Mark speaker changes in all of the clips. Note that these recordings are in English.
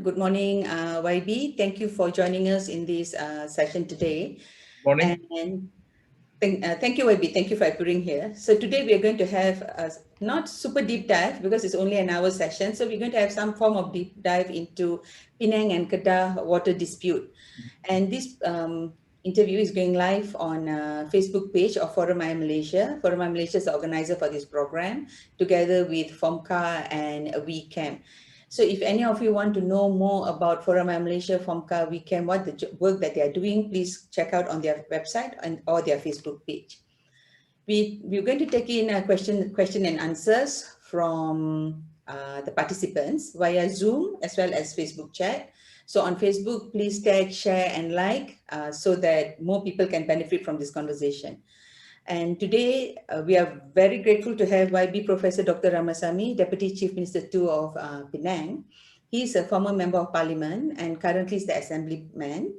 Speaker 1: everyone. Good morning, YB. Thank you for joining us in this session today.
Speaker 2: Morning.
Speaker 1: And thank you, YB. Thank you for appearing here. So today we are going to have a not super deep dive because it's only an hour session. So we're going to have some form of deep dive into Penang and Kedah water dispute. And this interview is going live on Facebook page of Forum I Malaysia. Forum I Malaysia is the organizer for this program, together with FOMCA and WeCam. So if any of you want to know more about Forum I Malaysia, FOMCA, WeCam, what the work that they are doing, please check out on their website or their Facebook page. We're going to take in a question and answers from the participants via Zoom as well as Facebook chat. So on Facebook, please tag, share, and like so that more people can benefit from this conversation. And today, we are very grateful to have YB Professor Dr. Ramasamy, Deputy Chief Minister 2 of Penang. He's a former Member of Parliament and currently is the Assemblyman.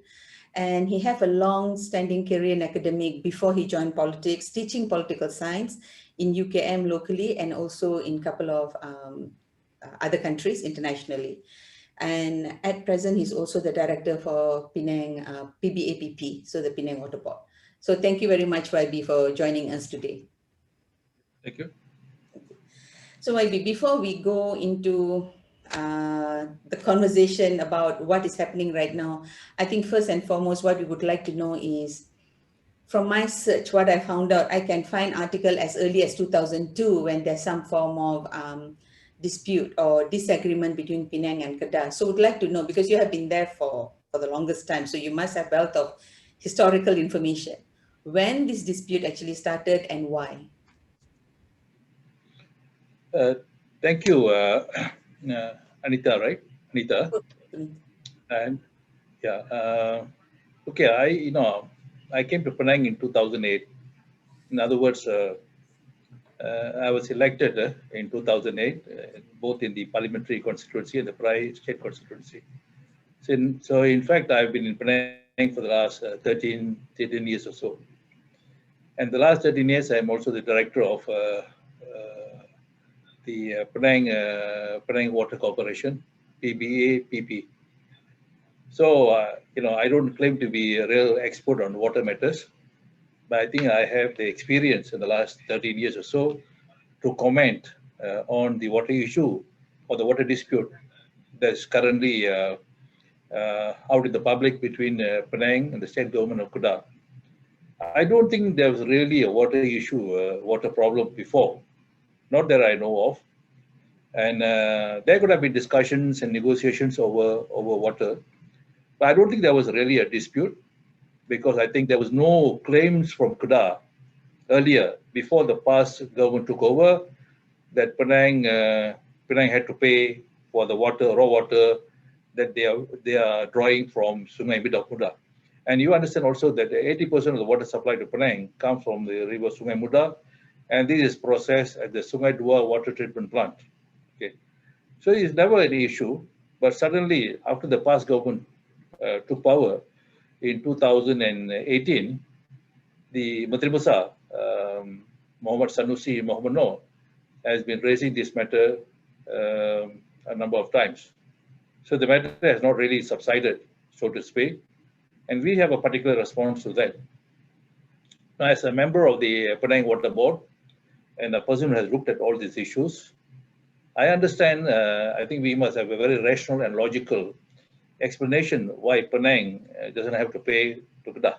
Speaker 1: And he had a long-standing career in academic before he joined politics, teaching political science in UKM locally and also in a couple of other countries internationally. And at present, he's also the director for Penang PBAPP, so the Penang Water Board. So thank you very much, YB, for joining us today.
Speaker 2: Thank you.
Speaker 1: So YB, before we go into the conversation about what is happening right now, I think first and foremost, what we would like to know is, from my search, what I found out, I can find article as early as 2002 when there's some form of dispute or disagreement between Penang and Kedah. So would like to know, because you have been there for the longest time, so you must have wealth of historical information, when this dispute actually started and why.
Speaker 2: Thank you, Anita, right? Anita. And yeah, okay, I came to Penang in 2008. In other words, I was elected in 2008, both in the parliamentary constituency and the Perai state constituency. So in fact, I've been in Penang for the last 13 years or so. And the last 13 years, I'm also the director of the Penang Water Corporation, PBAPP. So, I don't claim to be a real expert on water matters, but I think I have the experience in the last 13 years or so to comment on the water issue or the water dispute that's currently out in the public between Penang and the state government of Kedah. I don't think there was really a water issue, water problem before, not that I know of. And there could have been discussions and negotiations over water. But I don't think there was really a dispute, because I think there was no claims from Kedah earlier, before the past government took over, that Penang had to pay for the water, raw water, that they are drawing from Sungai Muda. And you understand also that 80% of the water supply to Penang comes from the river Sungai Muda, and this is processed at the Sungai Dua water treatment plant. Okay, so it's never an issue. But suddenly, after the past government took power in 2018, the Menteri Besar, Muhammad Sanusi Muhammad Noor, has been raising this matter a number of times. So the matter has not really subsided, so to speak, and we have a particular response to that. Now, as a member of the Penang Water Board and a person who has looked at all these issues, I understand, I think we must have a very rational and logical explanation why Penang doesn't have to pay to Kedah.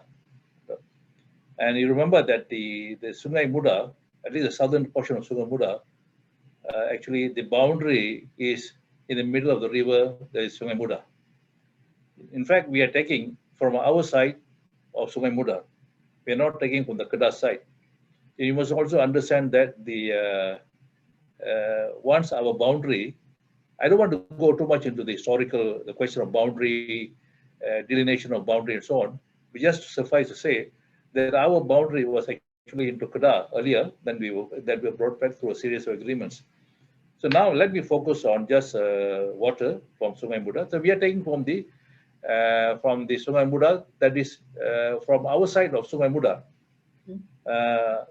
Speaker 2: And you remember that the Sungai Muda, at least the southern portion of Sungai Muda, actually the boundary is in the middle of the river, there is Sungai Muda. In fact, we are taking from our side of Sungai Muda. We are not taking from the Kedah side. You must also understand that the once our boundary, I don't want to go too much into the question of boundary, delineation of boundary and so on. But just suffice to say that our boundary was actually into Kedah earlier than we were brought back through a series of agreements. So now let me focus on just water from Sungai Muda. So we are taking from the Sungai Muda, that is from our side of Sungai Muda,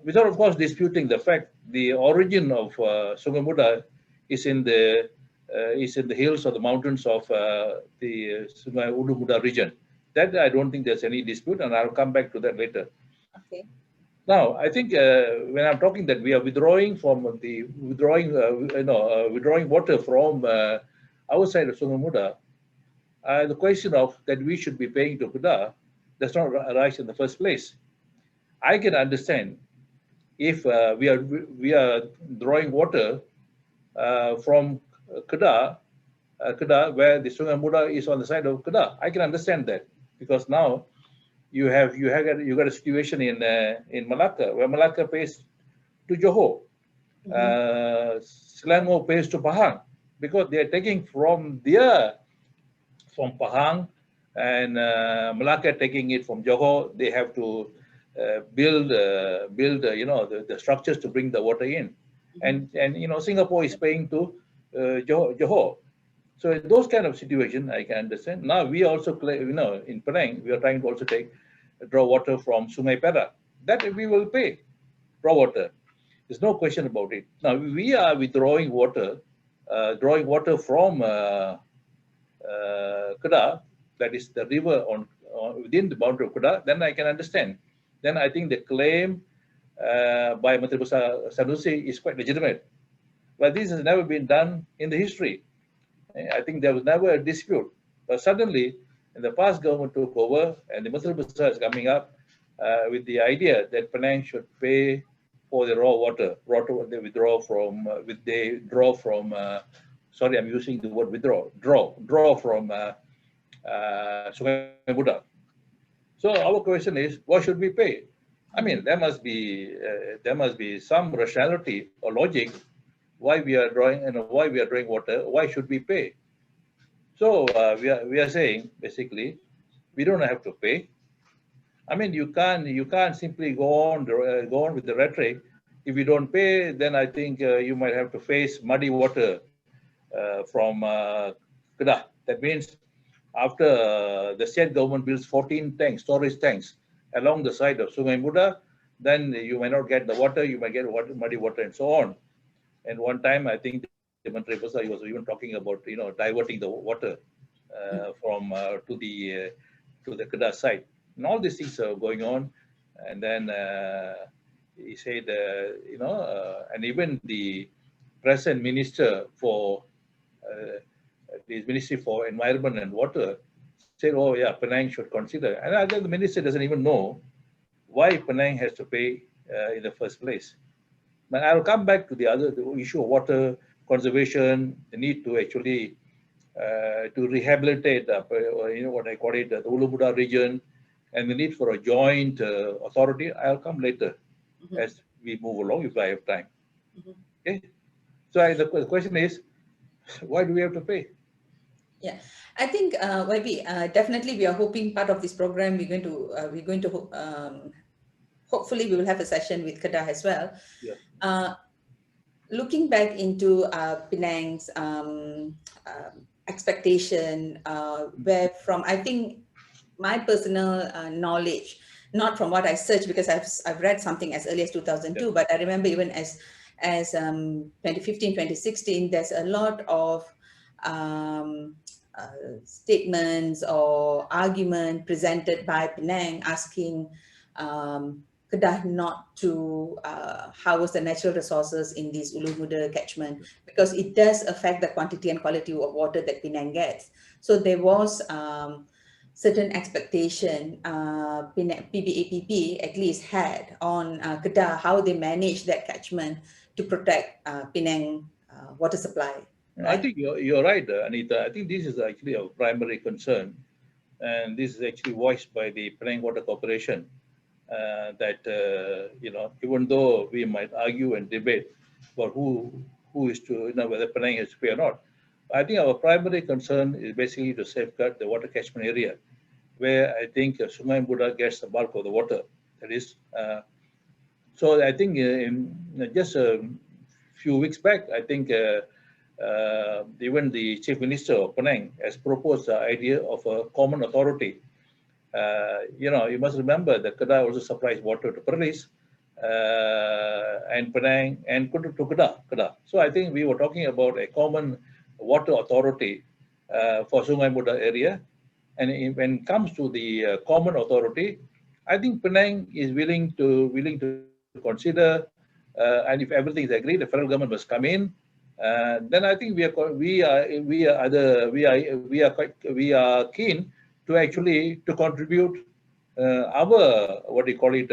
Speaker 2: without of course disputing the fact the origin of Sungai Muda is in the is in the hills or the mountains of the Sungai Ulu Muda region. That I don't think there's any dispute, and I'll come back to that later.
Speaker 1: Okay.
Speaker 2: Now, I think when I'm talking that we are withdrawing from the withdrawing water from outside of Sungai Muda, the question of that we should be paying to Kedah does not arise in the first place. I can understand if we are drawing water from Kedah, where the Sungai Muda is on the side of Kedah. I can understand that because now you got a situation in Malacca where Malacca pays to Johor, Selangor pays to Pahang because they are taking from Pahang and Malacca taking it from Johor. They have to build the structures to bring the water in, and Singapore is paying to Johor. So in those kind of situations, I can understand. Now we also in Penang we are trying to also draw water from Sungai Perak. That we will pay draw water. There's no question about it. Now we are withdrawing water, drawing water from Kedah, that is the river within the boundary of Kedah. Then I can understand. Then I think the claim by Menteri Besar Sanusi is quite legitimate. But this has never been done in the history. I think there was never a dispute. But suddenly, in the past government took over, and the Menteri Besar is coming up with the idea that Penang should pay for the raw water they withdraw from, sorry, I'm using the word draw from Sungai Muda. So our question is, what should we pay? I mean, there must be some rationality or logic why we are drawing water. Why should we pay? So we are saying basically we don't have to pay. I mean, you can't simply go on with the rhetoric. If you don't pay, then I think you might have to face muddy water from Kedah. That means after the state government builds 14 storage tanks along the side of Sungai Muda, then you may not get the water. You might get muddy water and so on. And one time, I think the Menteri Besar was even talking about diverting the water from to the Kedah side. And all these things are going on. And then he said, and even the present minister for the Ministry for Environment and Water said, oh yeah, Penang should consider. And I think the minister doesn't even know why Penang has to pay in the first place. But I'll come back to the issue of water conservation, the need to actually to rehabilitate, what I call it, the Ulu Muda region, and the need for a joint authority. I'll come later as we move along if I have time. Okay. So the question is, why do we have to pay?
Speaker 1: Yeah, I think definitely we are hoping part of this program we're going to hopefully we will have a session with Kedah as well.
Speaker 2: Yeah.
Speaker 1: Looking back into Penang's expectation, where from I think my personal knowledge, not from what I searched because I've read something as early as 2002, yeah. But I remember even as 2015, 2016, there's a lot of statements or argument presented by Penang asking Kedah not to house the natural resources in these Ulu Muda catchment because it does affect the quantity and quality of water that Penang gets. So there was certain expectation PBAPP at least had on Kedah, how they manage that catchment to protect Penang water supply.
Speaker 2: Right? I think you're right, Anita. I think this is actually a primary concern, and this is actually voiced by the Penang Water Corporation. That even though we might argue and debate about who is to whether Penang has to pay or not, I think our primary concern is basically to safeguard the water catchment area, where I think Sungai Muda gets the bulk of the water. That is, so I think in just a few weeks back, I think even the Chief Minister of Penang has proposed the idea of a common authority. You must remember that Kedah also supplies water to Perlis and Penang and to Kedah. So I think we were talking about a common water authority for Sungai Muda area. And when it comes to the common authority, I think Penang is willing to consider, and if everything is agreed, the federal government must come in. Then I think we are keen to actually to contribute our what do you call it,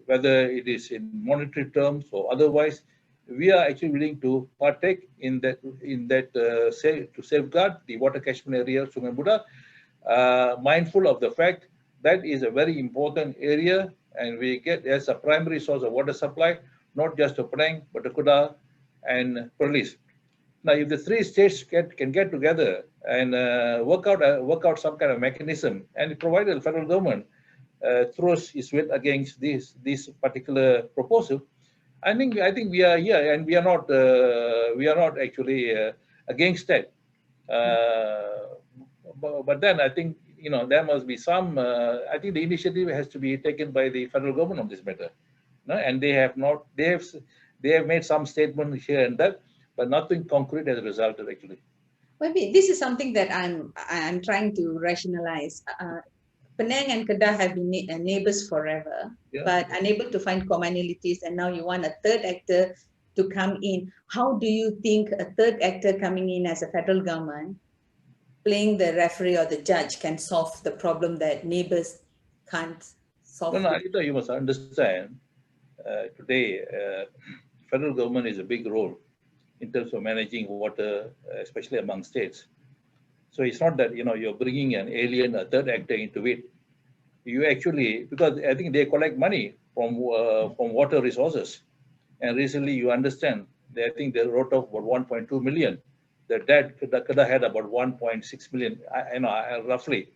Speaker 2: whether it is in monetary terms or otherwise, we are actually willing to partake to safeguard the water catchment area of Sungai Buddha, mindful of the fact that is a very important area, and we get as a primary source of water supply, not just to Penang, but to Kedah and Perlis. Now, if the three states can get together and work out some kind of mechanism, and provided the federal government throws its weight against this particular proposal, I think we are here, and we are not actually against that. But then I think there must be some. I think the initiative has to be taken by the federal government on this matter, no? And they have not. They have made some statement here and there, but nothing concrete has resulted actually.
Speaker 1: Maybe this is something that I'm trying to rationalize. Penang and Kedah have been neighbors forever,
Speaker 2: Yeah.
Speaker 1: but unable to find commonalities, and now you want a third actor to come in. How do you think a third actor coming in as a federal government, playing the referee or the judge, can solve the problem that neighbors can't solve?
Speaker 2: No, you must understand. Today, federal government is a big role in terms of managing water, especially among states. So it's not that you're bringing an alien, a third actor into it. You actually, because I think they collect money from water resources, and recently you understand I think they wrote off about 1.2 million. The debt Kedah had about 1.6 million, roughly,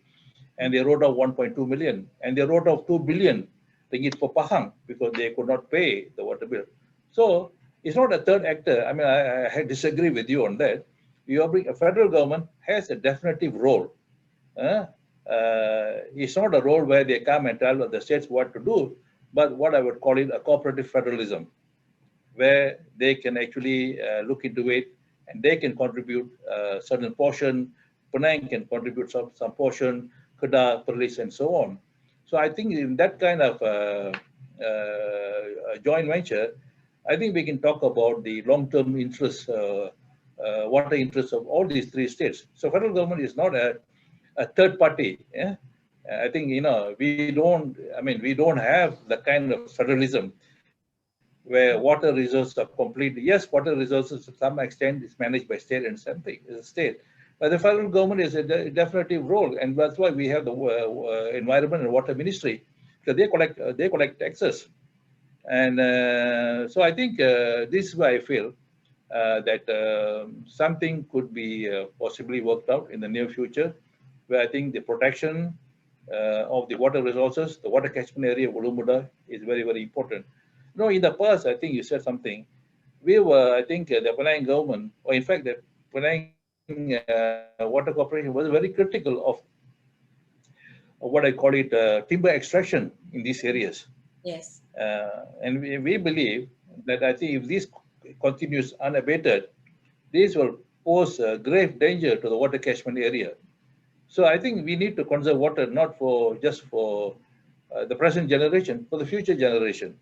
Speaker 2: and they wrote off 1.2 million, and they wrote off 2 billion ringgit for Pahang because they could not pay the water bill. So it's not a third actor. I mean, I disagree with you on that. A federal government has a definitive role. It's not a role where they come and tell the states what to do, but what I would call it a cooperative federalism, where they can actually look into it and they can contribute a certain portion. Penang can contribute some portion, Kedah, Perlis, and so on. So I think in that kind of joint venture, I think we can talk about the long-term interests, water interests of all these three states. So federal government is not a third party. Yeah? I think we don't have the kind of federalism where water resources are completely, yes, water resources to some extent is managed by state and something is a state, but the federal government is a definitive role, and that's why we have the environment and water ministry, because they collect taxes, and so I think this is why I feel that something could be possibly worked out in the near future, where I think the protection of the water resources, the water catchment area of Ulu Muda is very, very important. In the past, I think you said something. I think the Penang government, or in fact, the Penang Water Corporation was very critical of what I call it timber extraction in these areas.
Speaker 1: Yes.
Speaker 2: And we believe that I think if this continues unabated, this will pose a grave danger to the water catchment area. So I think we need to conserve water not just for the present generation, for the future generation.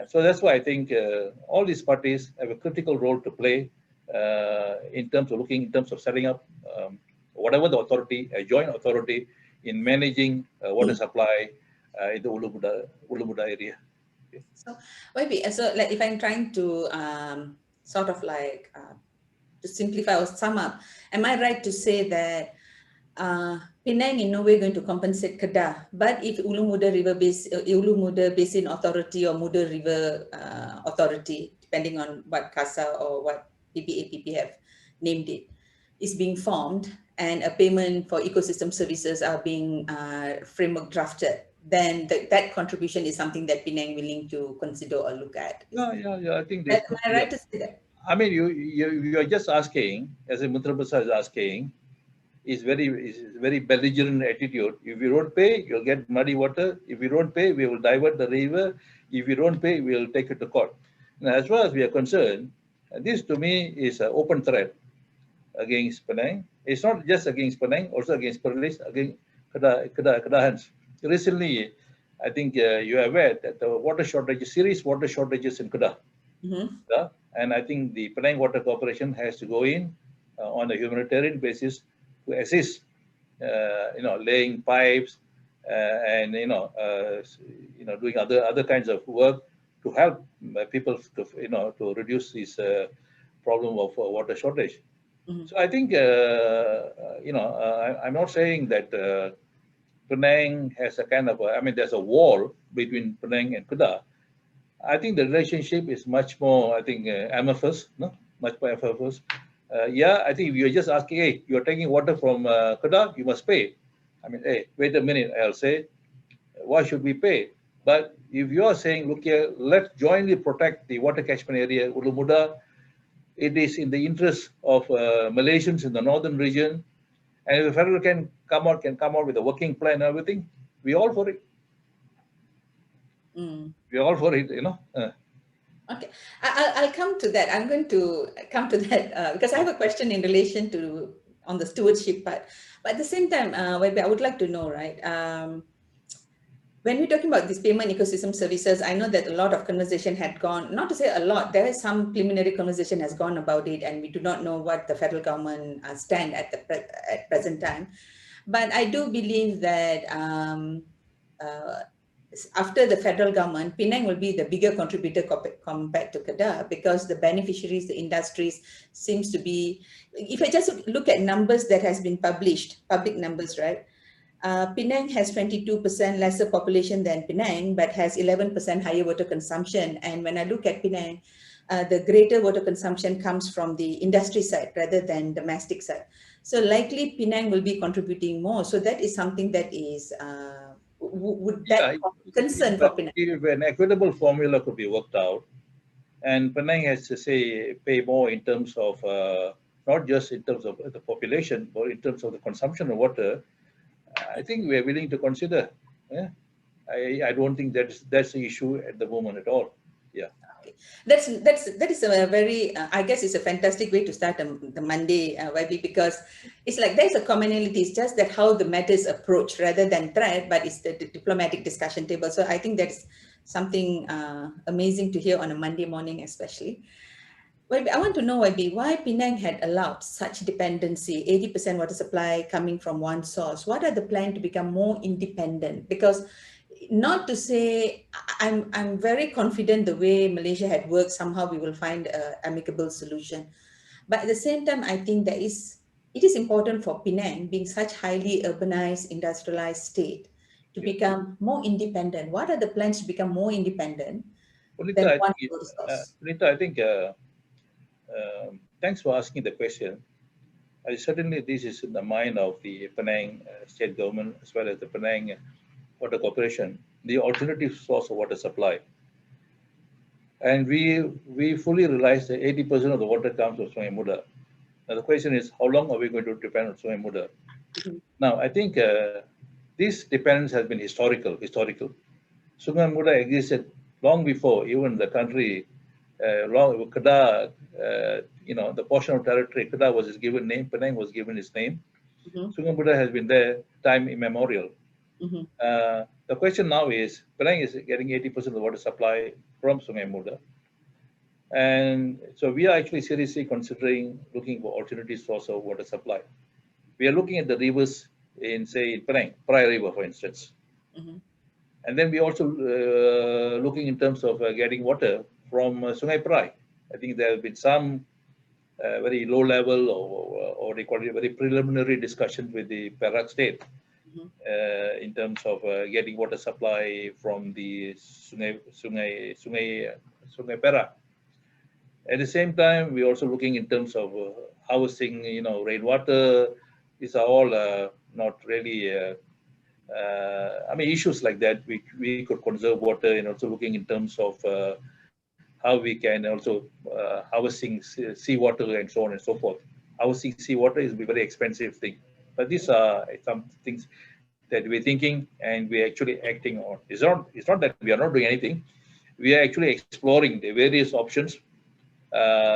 Speaker 2: So that's why I think all these parties have a critical role to play in terms of setting up whatever the authority, a joint authority in managing water supply in the Ulu Muda area. Okay.
Speaker 1: So maybe like if I'm trying to sort of like to simplify or sum up, am I right to say that Penang in no way going to compensate Kedah, but if Ulu Muda Basin Authority or Muda River Authority, depending on what CASA or what PPAPP have named it, is being formed, and a payment for ecosystem services are being framework drafted, then that contribution is something that Penang willing to consider or look at.
Speaker 2: Yeah. I think
Speaker 1: am I right to say that?
Speaker 2: I mean, you are just asking, as a Mantra is asking, is very belligerent attitude. If you don't pay, you'll get muddy water. If you don't pay, we will divert the river. If you don't pay, we will take it to court. Now, as far as we are concerned, This to me is an open threat against Penang. It's not just against Penang, also against Perlis, against Kedahans. Recently, I think you are aware that the water shortages, serious water shortages in Kedah.
Speaker 1: Mm-hmm.
Speaker 2: And I think the Penang Water Corporation has to go in on a humanitarian basis to assist, laying pipes and doing other kinds of work to help people to reduce this problem of water shortage.
Speaker 1: Mm-hmm.
Speaker 2: So I think I'm not saying that Penang has a kind of there's a wall between Penang and Kedah. I think the relationship is much more, I think, amorphous, no? Much more amorphous. Yeah, I think if you're just asking, hey, you're taking water from Kedah, you must pay. I mean, hey, wait a minute, I'll say, why should we pay? But if you're saying, look here, let's jointly protect the water catchment area, Ulu Muda, it is in the interest of Malaysians in the northern region. And if the federal can come out with a working plan and everything, we all for it.
Speaker 1: Mm.
Speaker 2: We all for it, you know.
Speaker 1: Okay, I'll come to that. I'm going to come to that because I have a question in relation to on the stewardship part. But at the same time, Webby, I would like to know, right? When we're talking about these payment ecosystem services, I know that a lot of conversation had gone, not to say a lot, there is some preliminary conversation has gone about it, and we do not know what the federal government stand at at present time. But I do believe that uh, after the federal government, Penang will be the bigger contributor compared to Kedah because the beneficiaries, the industries seems to be, if I just look at numbers that has been published, public numbers, right? Penang has 22% lesser population than Penang, but has 11% higher water consumption. And when I look at Penang, the greater water consumption comes from the industry side rather than domestic side. So likely Penang will be contributing more. So that is something that is, would that concern for Penang?
Speaker 2: If an equitable formula could be worked out, and Penang has to say pay more in terms of not just in terms of the population, but in terms of the consumption of water, I think we are willing to consider. Yeah? I don't think that's the issue at the moment at all. Yeah.
Speaker 1: Okay. That is a very I guess it's a fantastic way to start the Monday, YB, because it's like there's a commonality. It's just that how the matter is approached rather than threat, but it's the diplomatic discussion table. So I think that's something amazing to hear on a Monday morning, especially. Well, I want to know, YB, why Penang had allowed such dependency, 80% water supply coming from one source. What are the plans to become more independent? Because not to say, I'm very confident the way Malaysia had worked, somehow we will find an amicable solution. But at the same time, I think it is important for Penang, being such highly urbanized, industrialized state, to
Speaker 2: Yeah.
Speaker 1: become more independent. What are the plans to become more independent
Speaker 2: Punita,
Speaker 1: than
Speaker 2: I
Speaker 1: one
Speaker 2: think,
Speaker 1: source?
Speaker 2: Punita, I think thanks for asking the question. Certainly, this is in the mind of the Penang state government as well as the Penang Water Corporation, the alternative source of water supply. And we fully realize that 80% of the water comes from Sungai Muda. Now, the question is, how long are we going to depend on Sungai Muda?
Speaker 1: Mhm.
Speaker 2: Now, I think this dependence has been historical. Sungai Muda existed long before even the country, Kedah, the portion of territory, Kedah was his given name, Penang was given its name.
Speaker 1: Mhm.
Speaker 2: Sungai Muda has been there time immemorial.
Speaker 1: Mhm.
Speaker 2: The question now is, Penang is getting 80% of the water supply from Sungai Muda. And so we are actually seriously considering looking for alternative source of water supply. We are looking at the rivers in, say, in Penang, Praia River, for instance.
Speaker 1: Mhm.
Speaker 2: And then we also looking in terms of getting water from Sungai Perai. I think there have been some very low level or they call it very preliminary discussions with the Perak state
Speaker 1: Mhm.
Speaker 2: in terms of getting water supply from the Sungai Perak. At the same time, we're also looking in terms of housing, rainwater. These are all not really issues like that. We could conserve water and also looking in terms of how we can also harvesting seawater and so on and so forth. Harvesting seawater is a very expensive thing, but these are some things that we're thinking and we're actually acting on. It's not that we are not doing anything. We are actually exploring the various options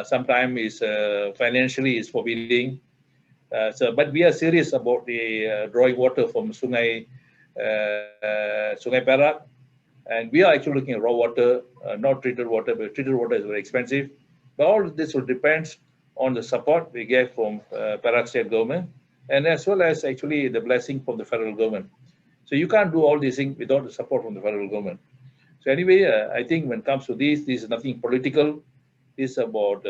Speaker 2: Sometimes is financially is forbidding. But we are serious about the drawing water from Sungai Perak, and we are actually looking at raw water, not treated water, but treated water is very expensive. But all this will depend on the support we get from Perak state government, and as well as actually the blessing from the federal government. So you can't do all these things without the support from the federal government. So anyway, I think when it comes to this is nothing political. This is about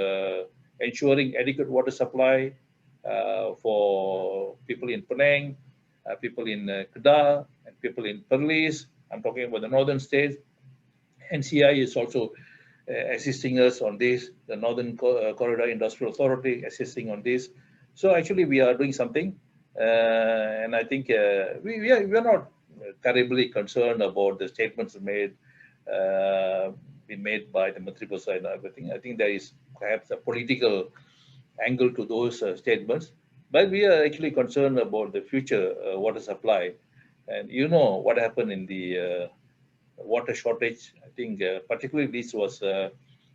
Speaker 2: ensuring adequate water supply for people in Penang, people in Kedah, and people in Perlis. I'm talking about the northern states. NCI is also assisting us on this, the Northern Corridor Industrial Authority assisting on this. So actually we are doing something, and I think we are not terribly concerned about the statements been made by the Menteri Besar and everything. I think there is perhaps a political angle to those statements, but we are actually concerned about the future water supply. And you know what happened in the water shortage. I think particularly this was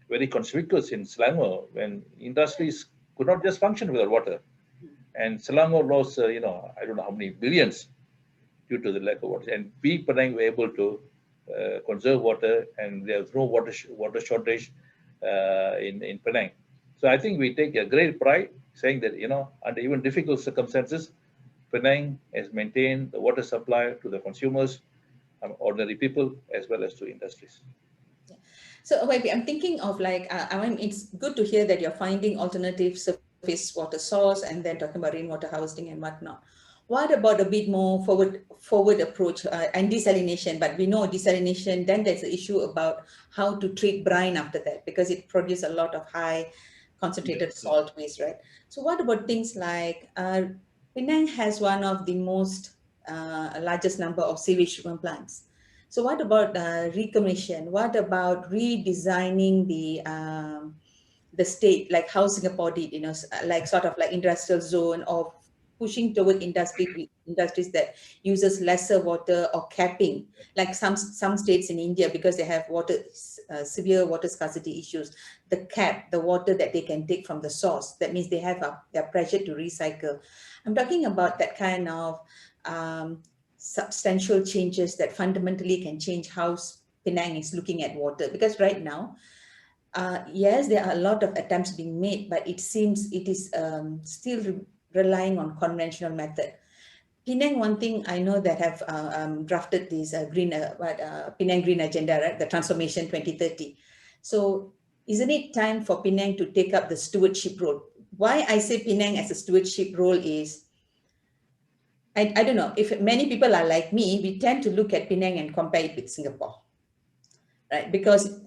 Speaker 2: very conspicuous in Selangor when industries could not just function without water. And Selangor lost, I don't know how many billions due to the lack of water. And we, Penang, were able to conserve water, and there's no water shortage in Penang. So I think we take a great pride saying that, under even difficult circumstances, Penang has maintained the water supply to the consumers, ordinary people, as well as to industries.
Speaker 1: So maybe I'm thinking of it's good to hear that you're finding alternative surface water source and then talking about rainwater harvesting and whatnot. What about a bit more forward approach and desalination? But we know desalination, then there's the issue about how to treat brine after that, because it produces a lot of high concentrated salt waste, right? So what about things like Penang has one of the most largest number of sewage treatment plants. So what about recommission? What about redesigning the state, like how Singapore did, like sort of like industrial zone, or pushing toward industries that uses lesser water, or capping, like some states in India, because they have severe water scarcity issues, the water that they can take from the source. That means they're pressured to recycle. I'm talking about that kind of substantial changes that fundamentally can change how Penang is looking at water. Because right now, yes, there are a lot of attempts being made, but it seems it is still relying on conventional method. Penang, one thing I know that have drafted this Penang Green Agenda, right? The Transformation 2030. So isn't it time for Penang to take up the stewardship role? Why I say Penang as a stewardship role is, I don't know, if many people are like me, we tend to look at Penang and compare it with Singapore, right? Because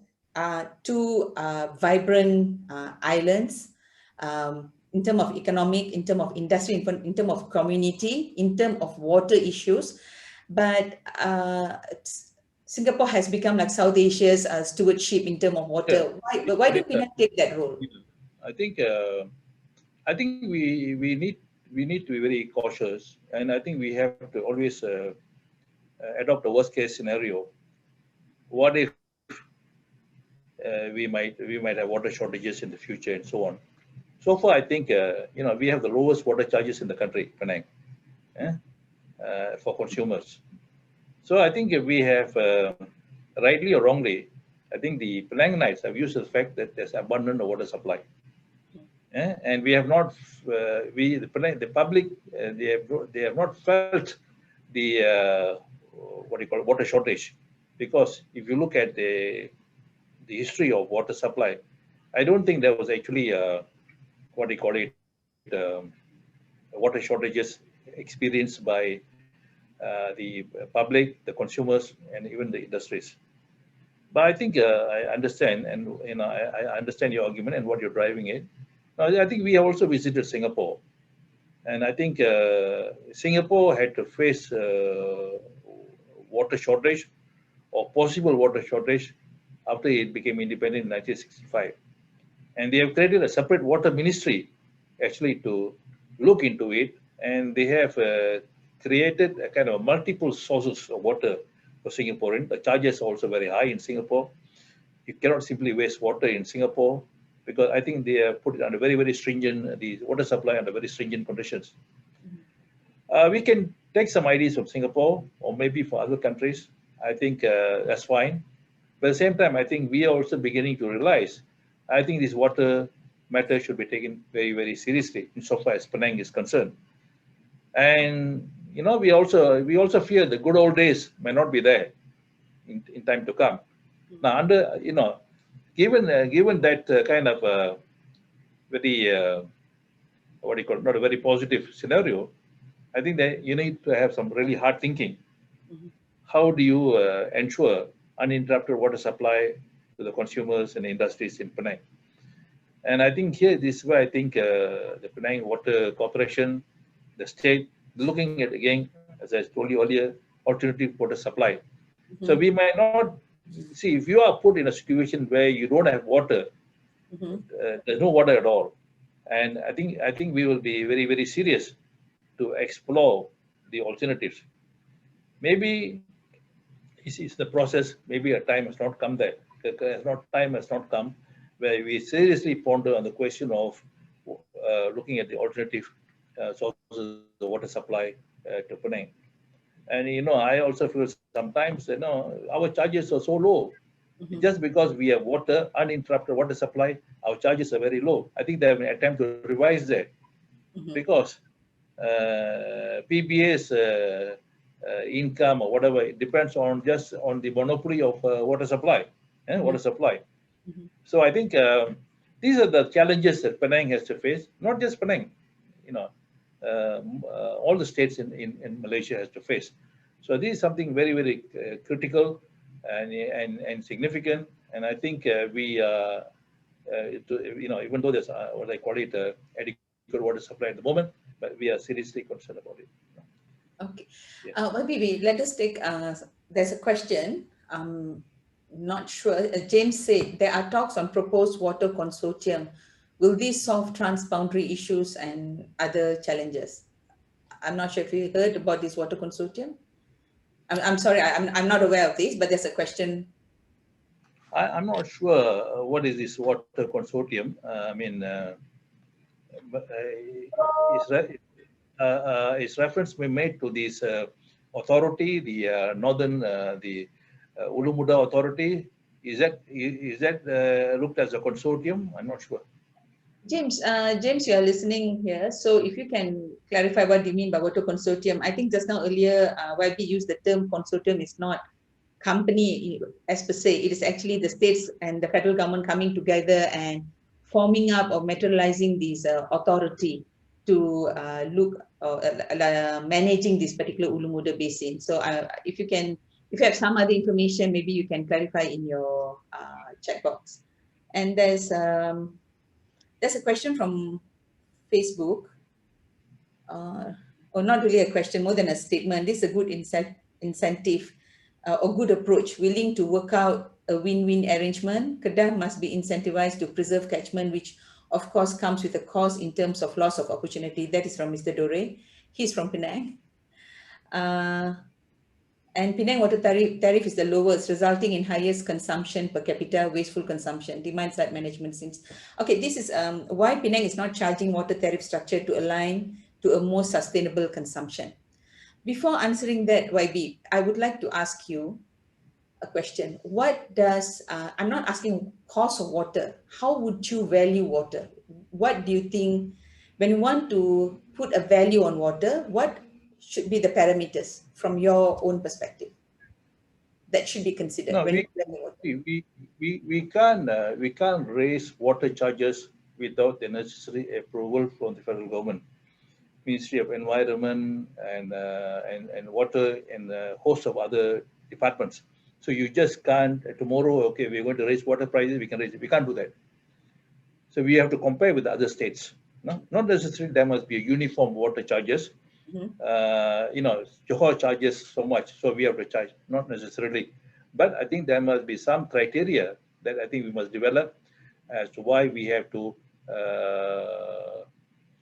Speaker 1: two vibrant islands, in terms of economic, in terms of industry, in terms of community, in terms of water issues. But Singapore has become like South Asia's stewardship in terms of water.
Speaker 2: Yeah.
Speaker 1: Why do Penang take that role?
Speaker 2: I think we need to be very cautious, and I think we have to always adopt a worst case scenario. What if we might have water shortages in the future and so on. So far, I think we have the lowest water charges in the country, Penang, for consumers. So I think if we have, rightly or wrongly, I think the Penangites have used the fact that there's abundant water supply, and we have not, the public, they have not felt the what do you call it, water shortage, because if you look at the history of water supply, I don't think there was actually what do you call it, water shortages experienced by the public, the consumers, and even the industries. But I think I understand, and I understand your argument and what you're driving at. I think we have also visited Singapore, and I think Singapore had to face water shortage or possible water shortage after it became independent in 1965. And they have created a separate water ministry actually to look into it. And they have created a kind of multiple sources of water for Singaporean. The charges are also very high in Singapore. You cannot simply waste water in Singapore. because I think they have put it under very, very stringent, the water supply under very stringent conditions. We can take some ideas from Singapore or maybe for other countries. I think that's fine. But at the same time, I think we are also beginning to realize, I think this water matter should be taken very, very seriously insofar as Penang is concerned. And we also fear the good old days may not be there in time to come. Now, given that kind of very what do you call it, not a very positive scenario, I think that you need to have some really hard thinking. How do you ensure uninterrupted water supply to the consumers and industries in Penang? And I think here, this is where I think the Penang Water Corporation, the state, looking at again, as I told you earlier, alternative water supply. So we might not see, if you are put in a situation where you don't have water, there's no water at all, and I think we will be very, very serious to explore the alternatives. Maybe it's the process. Maybe a time has not come there. Time has not come where we seriously ponder on the question of looking at the alternative sources of water supply to Penang. And I also feel sometimes our charges are so low. Just because we have water, uninterrupted water supply, our charges are very low. I think there have been attempts to revise that because PBA's income or whatever, it depends on just on the monopoly of water supply and water supply. So I think these are the challenges that Penang has to face. Not just Penang, all the states in Malaysia has to face. So this is something very, very critical and significant. And I think we, even though there's what I call it adequate water supply at the moment, but we are seriously concerned about it.
Speaker 1: Okay. Maybe let us take, there's a question. Not sure. James said there are talks on proposed water consortium. Will these solve transboundary issues and other challenges? I'm not sure if you heard about this water consortium. I'm sorry, I'm not aware of this, but there's a question.
Speaker 2: I'm not sure what is this water consortium. Is reference been made to this authority, the northern, the Ulu Muda authority? Is that looked as a consortium? I'm not sure.
Speaker 1: James, you are listening here. So if you can clarify what you mean by water consortium. I think just now earlier, YB used the term consortium is not company as per se. It is actually the states and the federal government coming together and forming up or materializing this authority to look managing this particular Ulu Muda basin. So if you have some other information, maybe you can clarify in your chat box. And there's a question from Facebook, or not really a question, more than a statement. This is a good incentive or good approach, willing to work out a win-win arrangement. Kedah must be incentivized to preserve catchment, which of course comes with a cost in terms of loss of opportunity. That is from Mr. Dore. He's from Penang. And Penang water tariff is the lowest, resulting in highest consumption per capita, wasteful consumption. Demand side management seems. Okay, this is why Penang is not charging water tariff structure to align to a more sustainable consumption. Before answering that, YB, I would like to ask you a question. What does, I'm not asking cost of water. How would you value water? What do you think, when you want to put a value on water, what should be the parameters from your own perspective that should be considered?
Speaker 2: No,
Speaker 1: when
Speaker 2: we can't raise water charges without the necessary approval from the federal government, Ministry of Environment and Water, and a host of other departments. So you just can't tomorrow. Okay, we're going to raise water prices. We can raise it. We can't do that. So we have to compare with the other states. No, not necessarily there must be a uniform water charges. Johor charges so much, so we have to charge. Not necessarily, but I think there must be some criteria that I think we must develop as to why we have to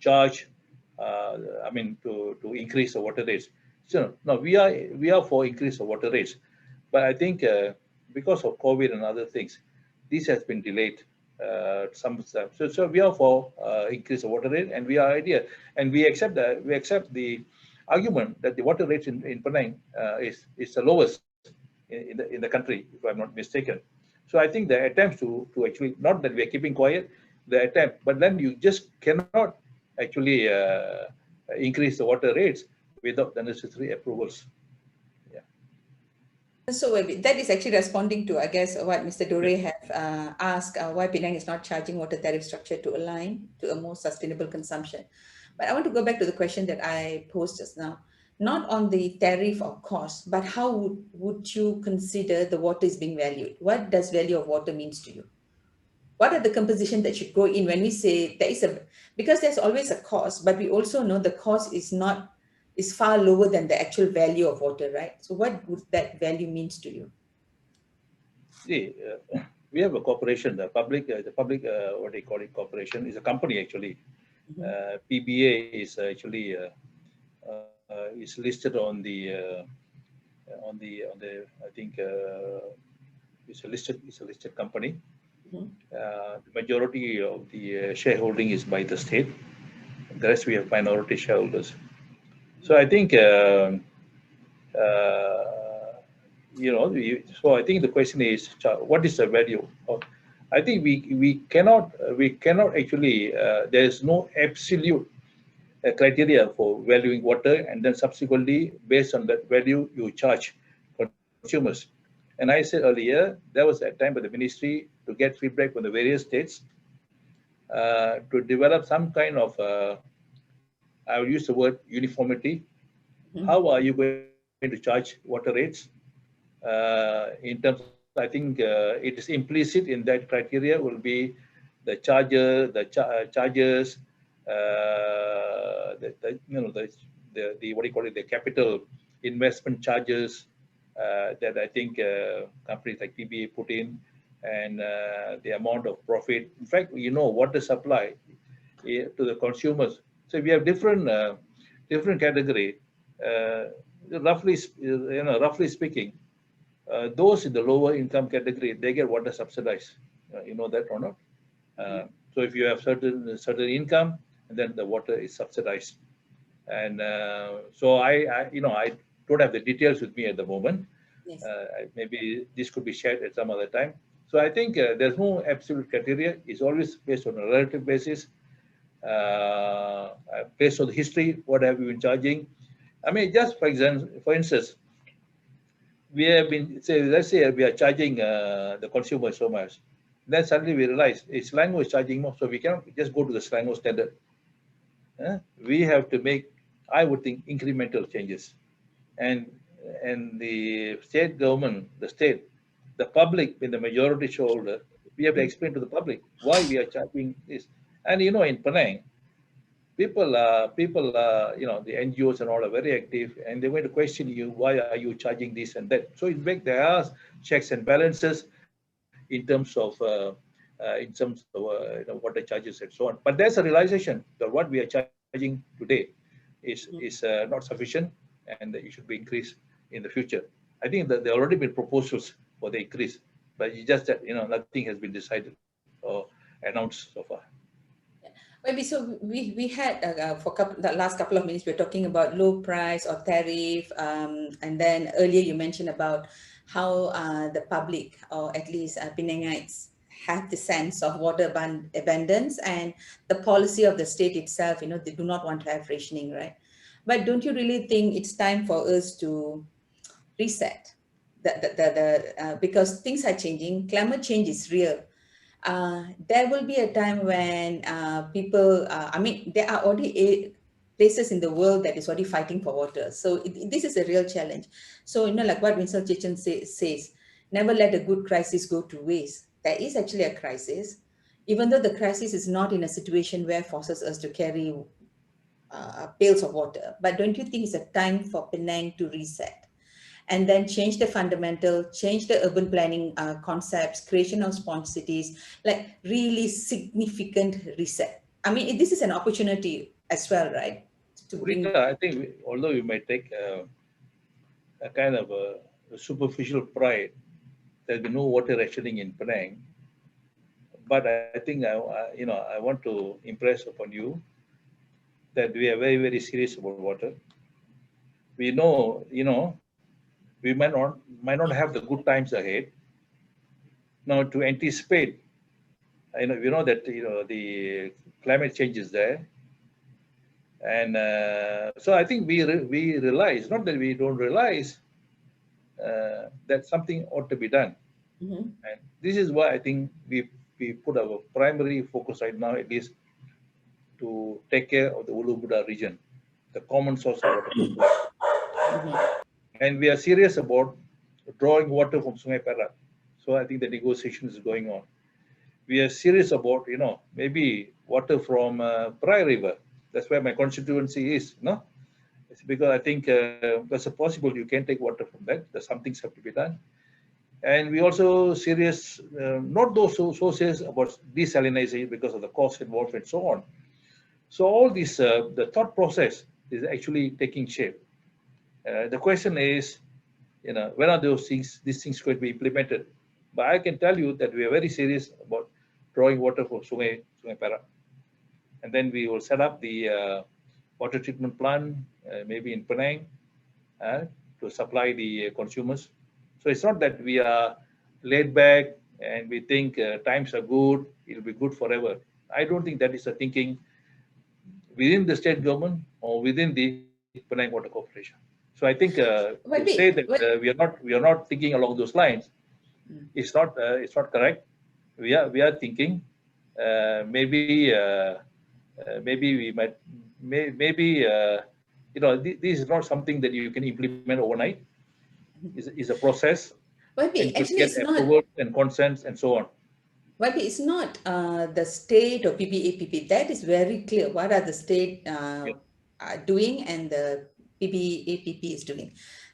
Speaker 2: charge. To increase the water rates. So no, we are for increase of water rates, but I think because of COVID and other things, this has been delayed. some stuff. So we are for increase the water rate, and we are idea, and we accept the argument that the water rates in Penang is the lowest in the country, if I'm not mistaken. So I think the attempts to actually, not that we are keeping quiet, the attempt, but then you just cannot actually increase the water rates without the necessary approvals. Yeah.
Speaker 1: So that is actually responding to, I guess, what Mr. Dore have asked, why Penang is not charging water tariff structure to align to a more sustainable consumption. But I want to go back to the question that I posed just now, not on the tariff or cost, but how would you consider the water is being valued? What does value of water means to you? What are the composition that should go in when we say there is because there's always a cost, but we also know the cost is far lower than the actual value of water, right? So what would that value means to you?
Speaker 2: See, we have a corporation, what they call it, corporation is a company actually.
Speaker 1: Mhm.
Speaker 2: PBA is actually is listed on the I think it's a listed company.
Speaker 1: Mhm.
Speaker 2: The majority of the shareholding is by the state. The rest we have minority shareholders. So I think uh, so I think the question is, what is the value of? I think we cannot actually. There is no absolute criteria for valuing water, and then subsequently, based on that value, you charge consumers. And I said earlier, there was a time by the ministry to get feedback from the various states to develop some kind of, I will use the word uniformity.
Speaker 1: Mhm.
Speaker 2: How are you going to charge water rates? In terms, I think it is implicit in that criteria will be the charges, the what do you call it, the capital investment charges that I think companies like PBA put in, and the amount of profit. In fact, water supply to the consumers. So we have different category. Uh, roughly speaking, those in the lower income category, they get water subsidized. You know that or not? Uh, so if you have certain income, and then the water is subsidized. And so I don't have the details with me at the moment.
Speaker 1: Yes.
Speaker 2: Maybe this could be shared at some other time. So I think there's no absolute criteria. It's always based on a relative basis, based on the history. What have you been charging? I mean, just for instance, we have been say let's say we are charging the consumer so much. Then suddenly we realize Selangor is charging more, so we cannot just go to the Selangor standard. We have to make, I would think, incremental changes, and the state government, the state, the public, in the majority shareholder, we have to explain to the public why we are charging this. And in Penang, the NGOs and all are very active, and they're going to question you, why are you charging this and that? So in fact, there are checks and balances in terms of water charges and so on. But there's a realization that what we are charging today is not sufficient, and that it should be increased in the future. I think that there already been proposals for the increase, but it's just that nothing has been decided or announced so far.
Speaker 1: Maybe so we had for the last couple of minutes we're talking about low price or tariff, and then earlier you mentioned about how the public, or at least Penangites, have the sense of water abundance, and the policy of the state itself, they do not want to have rationing, right? But don't you really think it's time for us to reset because things are changing, climate change is real. There will be a time when people, I mean, there are already places in the world that is already fighting for water. So this is a real challenge. So, like what Winston Churchill says, never let a good crisis go to waste. There is actually a crisis, even though the crisis is not in a situation where forces us to carry pails of water. But don't you think it's a time for Penang to reset? And then change the fundamental, change the urban planning concepts, creation of sponge cities, like really significant reset. I mean, this is an opportunity as well, right? To bring.
Speaker 2: Rita, I think although you may take a kind of a superficial pride, there's been no water rationing in Penang, but I think I want to impress upon you that we are very, very serious about water. We know, we might not have the good times ahead. Now, to anticipate, we know that the climate change is there, and so I think we realize, not that we don't realize, that something ought to be done.
Speaker 1: Mm-hmm.
Speaker 2: And this is why I think we put our primary focus right now, at least, to take care of the Ulu Buddha region, the common source of water supply.
Speaker 1: Mm-hmm.
Speaker 2: And we are serious about drawing water from Sungai Perak. So I think the negotiation is going on. We are serious about, maybe water from Perai River. That's where my constituency is, It's because I think there's a possible you can take water from that. There's some things have to be done. And we also serious, not those so serious about desalinization because of the cost involved and so on. So all this, the thought process is actually taking shape. The question is, when are these things going to be implemented? But I can tell you that we are very serious about drawing water from Sungai Perak. And then we will set up the water treatment plant, maybe in Penang, uh, to supply the consumers. So it's not that we are laid back and we think times are good, it'll be good forever. I don't think that is the thinking within the state government or within the Penang Water Corporation. So I think to say that
Speaker 1: Wait,
Speaker 2: we are not thinking along those lines, it's not correct. We are thinking maybe we might maybe this is not something that you can implement overnight. Is a process, and you should
Speaker 1: actually,
Speaker 2: get
Speaker 1: it's not.
Speaker 2: approvals and consents and so on.
Speaker 1: But it's not the state or PPAPP. That is very clear. What are the state
Speaker 2: Yeah.
Speaker 1: are doing and the PPAPP is doing?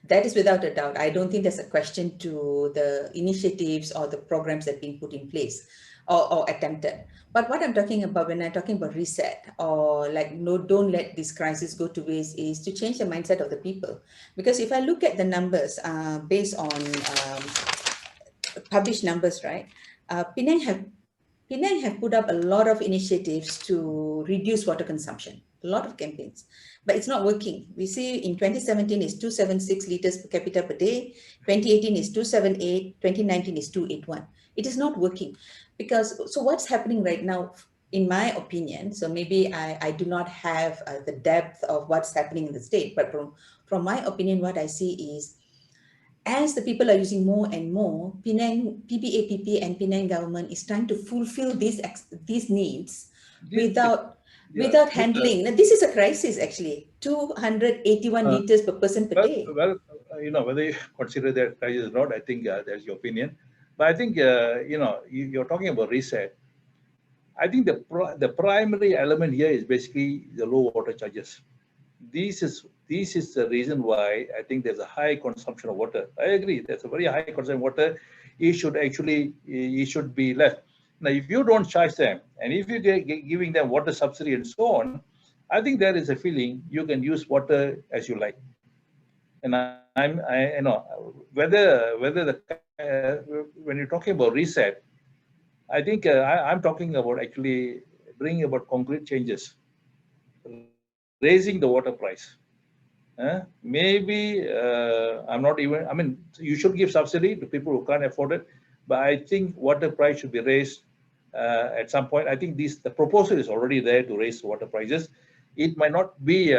Speaker 1: That is without a doubt. I don't think there's a question to the initiatives or the programs that are being put in place or attempted. But what I'm talking about when I'm talking about reset or like no, don't let this crisis go to waste is to change the mindset of the people. Because if I look at the numbers based on published numbers, right? Penang have put up a lot of initiatives to reduce water consumption, a lot of campaigns, but it's not working. We see in 2017 is 276 liters per capita per day, 2018 is 278, 2019 is 281. It is not working because, so what's happening right now, in my opinion, so maybe I do not have the depth of what's happening in the state, but from my opinion, what I see is as the people are using more and more, Penang, PPAPP and Penang government is trying to fulfill these needs
Speaker 2: This,
Speaker 1: without
Speaker 2: yeah,
Speaker 1: without
Speaker 2: this,
Speaker 1: handling. Now, this is a crisis actually. 281
Speaker 2: uh,
Speaker 1: liters per person per
Speaker 2: well,
Speaker 1: day.
Speaker 2: well, whether you consider that crisis or not, I think that's your opinion. But I think you're talking about reset. I think the primary element here is basically the low water charges. This is the reason why I think there's a high consumption of water. I agree. There's a very high consumption of water. It should be less. Now, if you don't charge them, and if you giving them water subsidy and so on, I think there is a feeling you can use water as you like. And when you're talking about reset, I think I'm talking about actually bringing about concrete changes, raising the water price. Maybe I'm not even, I mean, you should give subsidy to people who can't afford it, but I think water price should be raised at some point. I think the proposal is already there to raise water prices. It might not be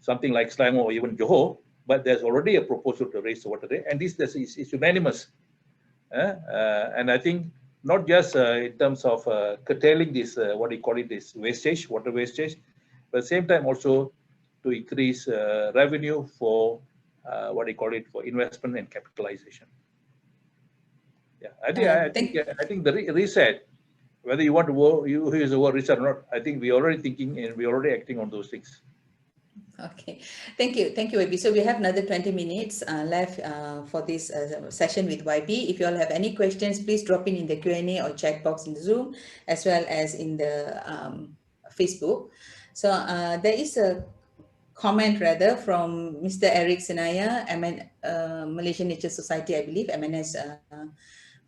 Speaker 2: something like Selangor or even Johor, but there's already a proposal to raise the water rate, and this is unanimous. And I think not just in terms of curtailing this, what do you call it, this wastage, water wastage, but at the same time also to increase revenue for what do you call it, for investment and capitalization. Yeah, I think I think
Speaker 1: Thank
Speaker 2: I think the reset, whether you want to you use the word reset or not, I think we're already thinking and we're already acting on those things.
Speaker 1: Okay, thank you, YB. So we have another 20 minutes left for this session with YB. If you all have any questions, please drop in the Q&A or chat box in the Zoom, as well as in the Facebook. So there is a comment rather from Mr. Eric Senaya, Malaysian Nature Society, I believe, MNS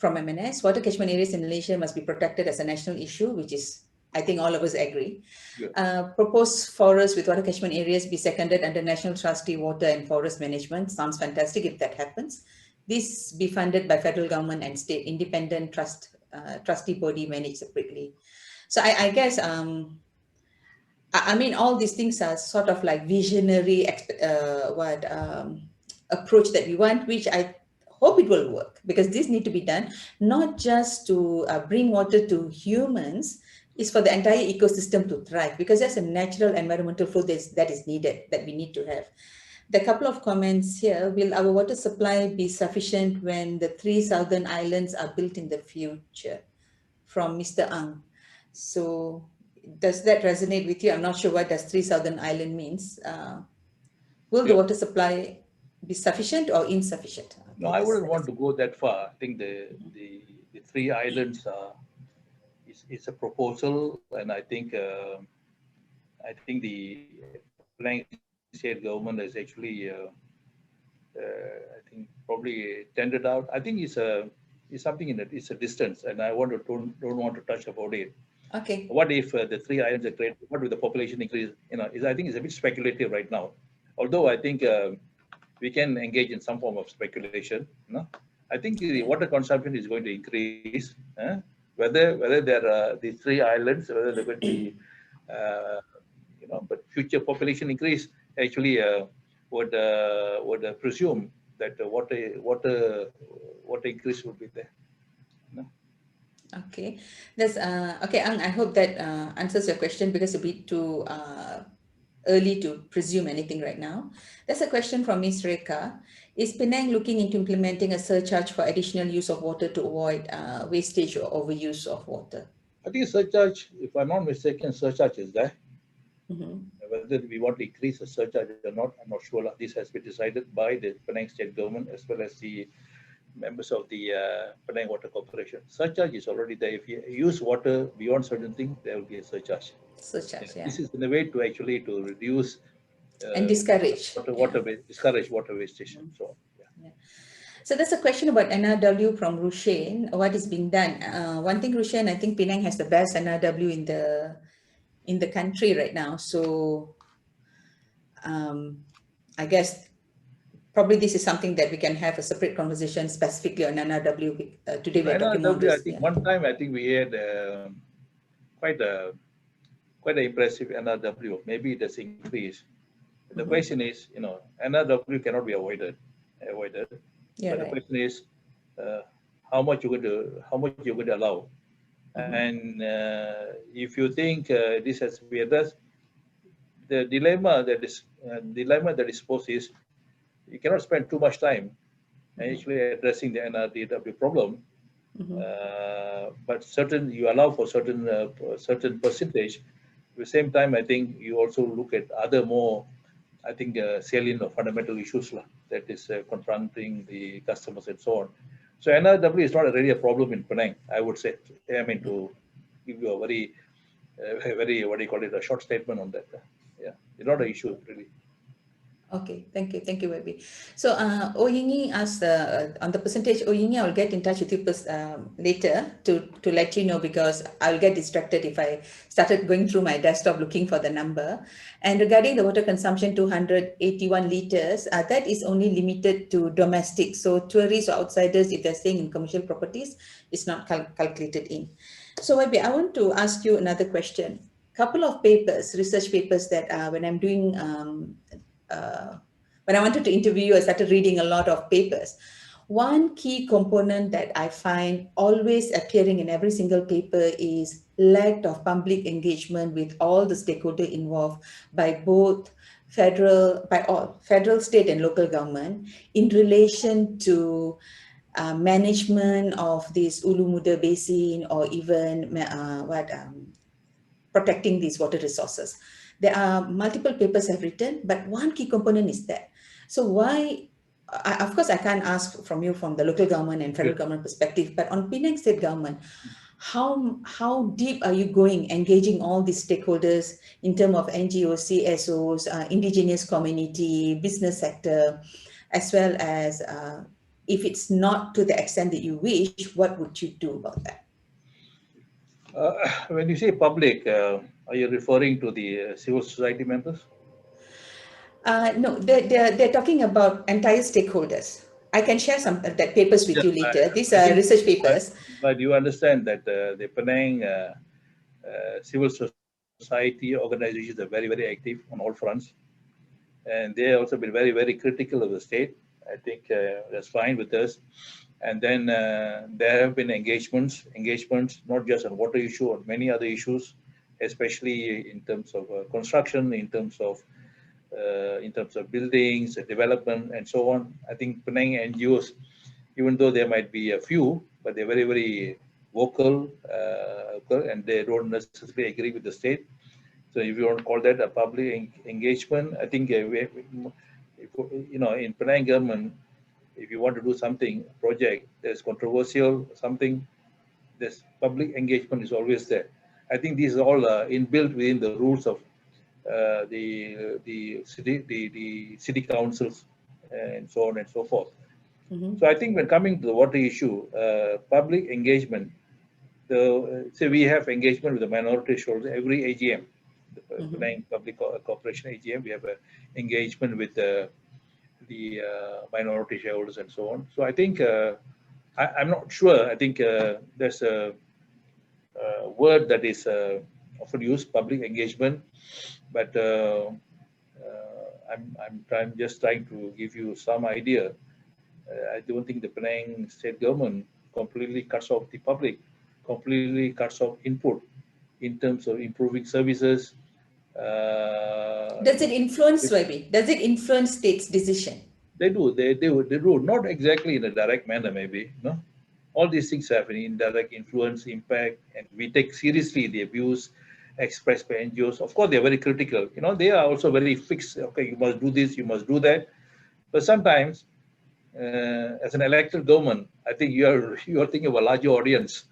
Speaker 1: from MNS, water catchment areas in Malaysia must be protected as a national issue, which is, I think all of us agree.
Speaker 2: Yeah.
Speaker 1: Proposed forests with water catchment areas be seconded under National Trustee Water and Forest Management. Sounds fantastic if that happens. This be funded by federal government and state independent trustee body managed separately. So I guess, I mean, all these things are sort of like visionary approach that we want, which I hope it will work, because this need to be done not just to bring water to humans, is for the entire ecosystem to thrive, because there's a natural environmental flow that is needed, that we need to have. The couple of comments here: will our water supply be sufficient when the 3 southern islands are built in the future? From Mr. Ang. So does that resonate with you? I'm not sure what does 3 southern island means. Will the
Speaker 2: Yeah.
Speaker 1: water supply be sufficient or insufficient?
Speaker 2: No,
Speaker 1: Okay,
Speaker 2: I wouldn't want to go that far. I think the 3 islands is a proposal, and I think the Penang state government has actually I think probably tendered out. I think it's something it's a distance, and I don't want to touch about it.
Speaker 1: Okay.
Speaker 2: What if the 3 islands are great? What will the population increase? I think it's a bit speculative right now. Although I think we can engage in some form of speculation. I think the water consumption is going to increase. Whether there are the 3 islands, whether they're going to be, but future population increase actually would presume that water increase would be there.
Speaker 1: Okay, that's okay, Ang. I hope that answers your question, because it's a bit too early to presume anything right now. There's a question from Ms. Reka. Is Penang looking into implementing a surcharge for additional use of water to avoid wastage or overuse of water?
Speaker 2: I think surcharge, if I'm not mistaken, surcharge is there.
Speaker 1: Mm-hmm.
Speaker 2: Whether we want to increase the surcharge or not, I'm not sure. This has been decided by the Penang state government as well as the members of the Penang Water Corporation. Surcharge is already there. If you use water beyond certain things, there will be a surcharge.
Speaker 1: Surcharge, yeah.
Speaker 2: This is in a way to reduce
Speaker 1: and discourage
Speaker 2: discourage water wastage. So
Speaker 1: yeah. So there's a question about NRW from Rushain. What is being done? One thing, Rushain, I think Penang has the best NRW in the country right now. So I guess probably this is something that we can have a separate conversation specifically on NRW. Today we're talking about this.
Speaker 2: I think one time we had quite an impressive NRW. Maybe it has increased. The question is, NRW cannot be avoided.
Speaker 1: Yeah,
Speaker 2: but the question is, how much you're going to allow. And if you think this has to be addressed, the dilemma that is posed is, you cannot spend too much time actually addressing the NRDW problem, but you allow for certain percentage. At the same time, I think you also look at other more, salient or fundamental issues that is confronting the customers and so on. So NRW is not really a problem in Penang, I would say. I mean, to give you a very, what do you call it, a short statement on that. Yeah, it's not an issue really.
Speaker 1: Okay, thank you, Webi. So Oyingi asked on the percentage. Oyingi, I will get in touch with you later to let you know, because I'll get distracted if I started going through my desktop looking for the number. And regarding the water consumption, 281 liters, that is only limited to domestic. So tourists or outsiders, if they're staying in commercial properties, it's not calculated in. So Webi, I want to ask you another question. Couple of papers, research papers that when I'm doing when I wanted to interview you, I started reading a lot of papers. One key component that I find always appearing in every single paper is lack of public engagement with all the stakeholders involved by all federal, state, and local government in relation to management of this Ulu Muda Basin, or even protecting these water resources. There are multiple papers I've written, but one key component is that. So why, of course, I can't ask from you from the local government and federal government perspective, but on Penang state government, how deep are you going, engaging all these stakeholders in terms of NGOs, CSOs, indigenous community, business sector, as well as if it's not to the extent that you wish, what would you do about that?
Speaker 2: When you say public, are you referring to the civil society members?
Speaker 1: No, they're talking about entire stakeholders. I can share some that papers with
Speaker 2: Yeah,
Speaker 1: you later. These
Speaker 2: I
Speaker 1: are
Speaker 2: think,
Speaker 1: research
Speaker 2: but,
Speaker 1: papers.
Speaker 2: but you understand that the Penang civil society organizations are very, very active on all fronts, and they have also been very, very critical of the state. I think that's fine with us. And then there have been engagements not just on water issue, on many other issues, especially in terms of construction, in terms of buildings, development, and so on. I think Penang NGOs, even though there might be a few, but they're very, very vocal, and they don't necessarily agree with the state. So if you want to call that a public engagement, I think if, in Penang government, if you want to do something, project that's controversial, something, this public engagement is always there. I think these are all inbuilt within the rules of the city councils and so on and so forth.
Speaker 1: Mm-hmm.
Speaker 2: So I think when coming to the water issue, public engagement, say we have engagement with the minority shareholders every AGM, the
Speaker 1: Mm-hmm.
Speaker 2: Penang Public Corporation AGM, we have an engagement with the minority shareholders and so on. So I think I'm not sure. I think there's a word that is often used, public engagement, but I'm just trying to give you some idea. I don't think the Penang state government completely cuts off the public, completely cuts off input in terms of improving services.
Speaker 1: Does it influence,
Speaker 2: Which
Speaker 1: Swabi? Does it influence state's decision?
Speaker 2: they do, not exactly in a direct manner, maybe, no? All these things have an indirect influence, impact, and we take seriously the views expressed by NGOs. Of course, they're very critical. They are also very fixed. Okay, you must do this, you must do that. But sometimes, as an elected government, I think you are thinking of a larger audience,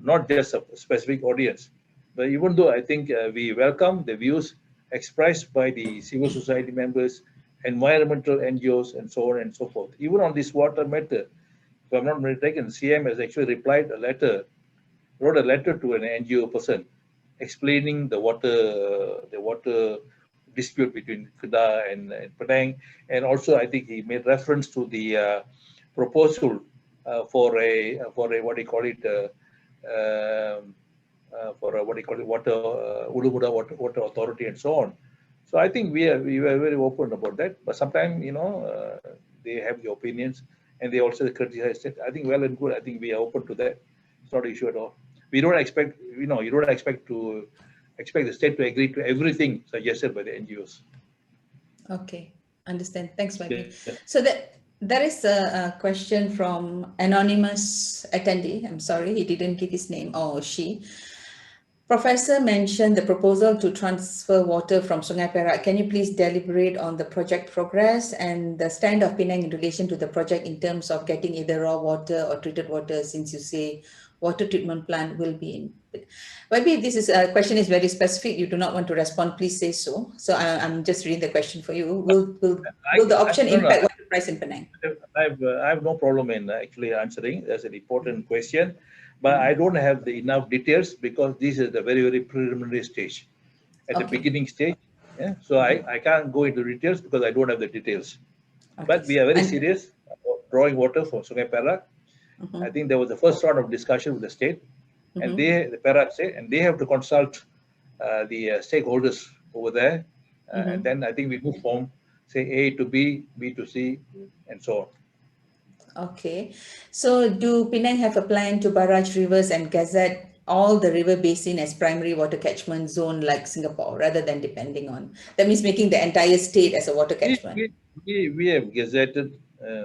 Speaker 2: not just a specific audience. But even though I think we welcome the views expressed by the civil society members, environmental NGOs, and so on and so forth, even on this water matter, if I'm not mistaken, CM has actually wrote a letter to an NGO person explaining the water dispute between Kedah and Penang, and also I think he made reference to the proposal for a what do you call it for a, what do you call it water Ulu water authority and so on. So I think we were very open about that, but sometimes they have the opinions and they also criticize it. I think well and good. I think we are open to that. It's not an issue at all. We don't expect, you don't expect the state to agree to everything suggested by the NGOs.
Speaker 1: Okay, understand. Thanks,
Speaker 2: Yeah.
Speaker 1: Swabi. So there is a question from anonymous attendee. I'm sorry, he didn't give his name, or she. Professor mentioned the proposal to transfer water from Sungai Perak. Can you please deliberate on the project progress and the stand of Penang in relation to the project in terms of getting either raw water or treated water, since you say water treatment plant will be in? Maybe this question is very specific. You do not want to respond, please say so. So I'm just reading the question for you. Will the auction
Speaker 2: No, no,
Speaker 1: impact water price in Penang?
Speaker 2: I have no problem in actually answering. That's an important question, but I don't have the enough details because this is the very, very preliminary stage, at the
Speaker 1: Okay.
Speaker 2: beginning stage. Yeah, so I can't go into details because I don't have the details.
Speaker 1: Okay.
Speaker 2: But we are very serious about drawing water from Sungai Perak. I think there was the first round of discussion with the state, and the Perak state, and they have to consult the stakeholders over there, and then I think we move from say A to B, B to C, and so on.
Speaker 1: Okay. So do Penang have a plan to barrage rivers and gazette all the river basin as primary water catchment zone like Singapore, rather than depending on, that means making the entire state as a water
Speaker 2: We,
Speaker 1: catchment?
Speaker 2: we, we have gazetted